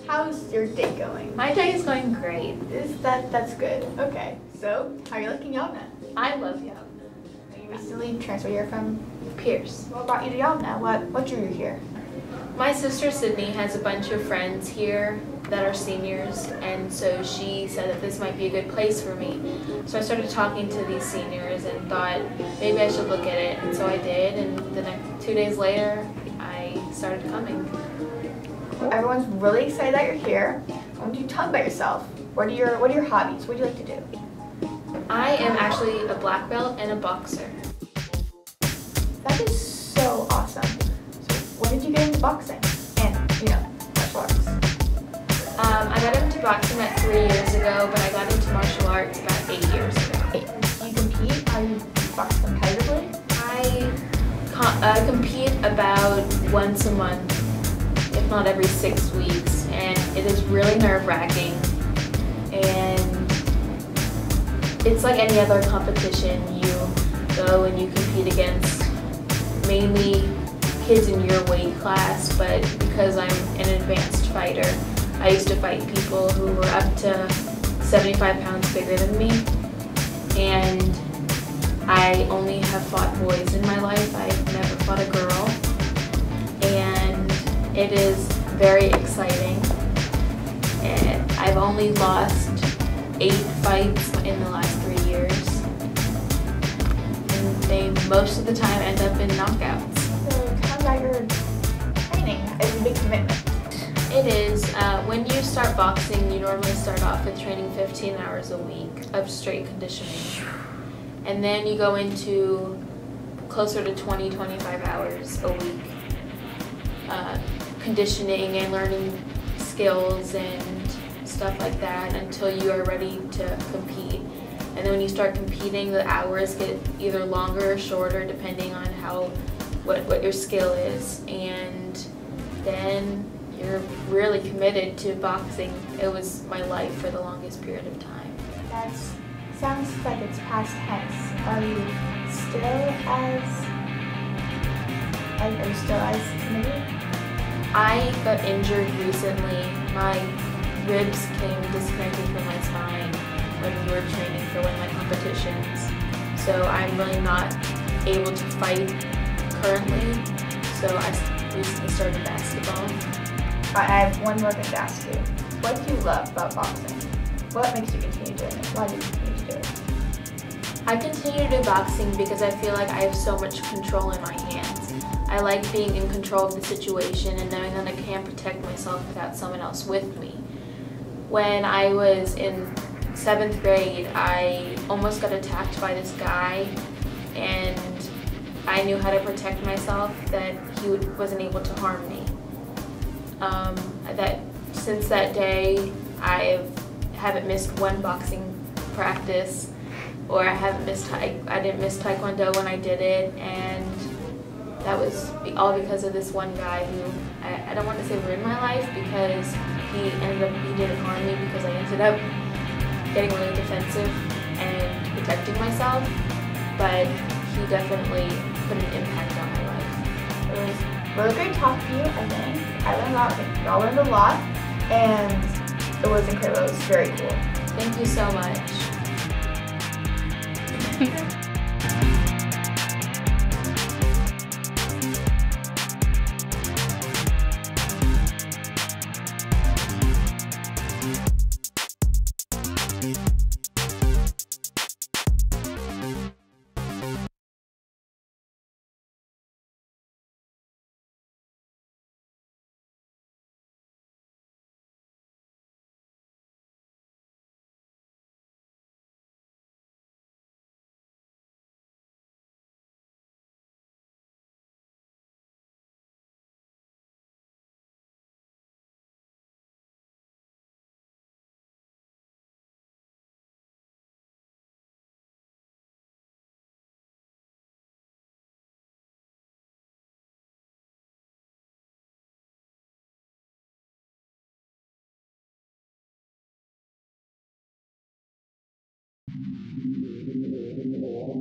How's your day going? My day is going great. That's good. Okay. So, how are you liking Yavne? I love Yavne. You recently transferred here from Pierce. What brought you to Yavne? What drew you here? My sister Sydney has a bunch of friends here that are seniors, and so she said that this might be a good place for me. So I started talking to these seniors and thought maybe I should look at it, and so I did, and the next 2 days later I started coming. Everyone's really excited that you're here. Why don't you tell me about yourself? What are your hobbies? What do you like to do? I am actually a black belt and a boxer. That is so awesome. So when did you get into boxing and, martial arts? I got into boxing about 3 years ago, but I got into martial arts about 8 years ago. Do you compete? Are you box competitively? I compete about once a month, if not every 6 weeks, and it is really nerve-wracking, and it's like any other competition. You go and you compete against mainly kids in your weight class, but because I'm an advanced fighter, I used to fight people who were up to 75 pounds bigger than me, and I only have fought boys in my life. I've never fought a girl, and it is very exciting. And I've only lost 8 fights in the last 3 years, and they most of the time end up in knockouts. So tell me about your training. It's a big commitment. It is. When you start boxing, you normally start off with training 15 hours a week of straight conditioning. And then you go into closer to 20-25 hours a week conditioning and learning skills and stuff like that until you are ready to compete. And then when you start competing, the hours get either longer or shorter depending on what your skill is. And then you're really committed to boxing. It was my life for the longest period of time. That sounds like it's past tense. Are you still as committed? I got injured recently. My ribs came disconnected from my spine when we were training for one of my competitions. So I'm really not able to fight currently. So I recently started basketball. I have one more thing to ask you. What do you love about boxing? What makes you continue doing it? Why do you continue to do it? I continue to do boxing because I feel like I have so much control in my hands. I like being in control of the situation and knowing that I can protect myself without someone else with me. When I was in 7th grade, I almost got attacked by this guy, and I knew how to protect myself, that he wasn't able to harm me. Since that day, I haven't missed one boxing practice, or I didn't miss Taekwondo when I did it, and that was all because of this one guy who, I don't want to say ruined my life, because he didn't harm me, because I ended up getting really defensive and protecting myself, but he definitely put an impact on my life. It was really great talking to you, I think. Y'all learned a lot, and it was incredible. It was very cool. Thank you so much.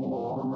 you.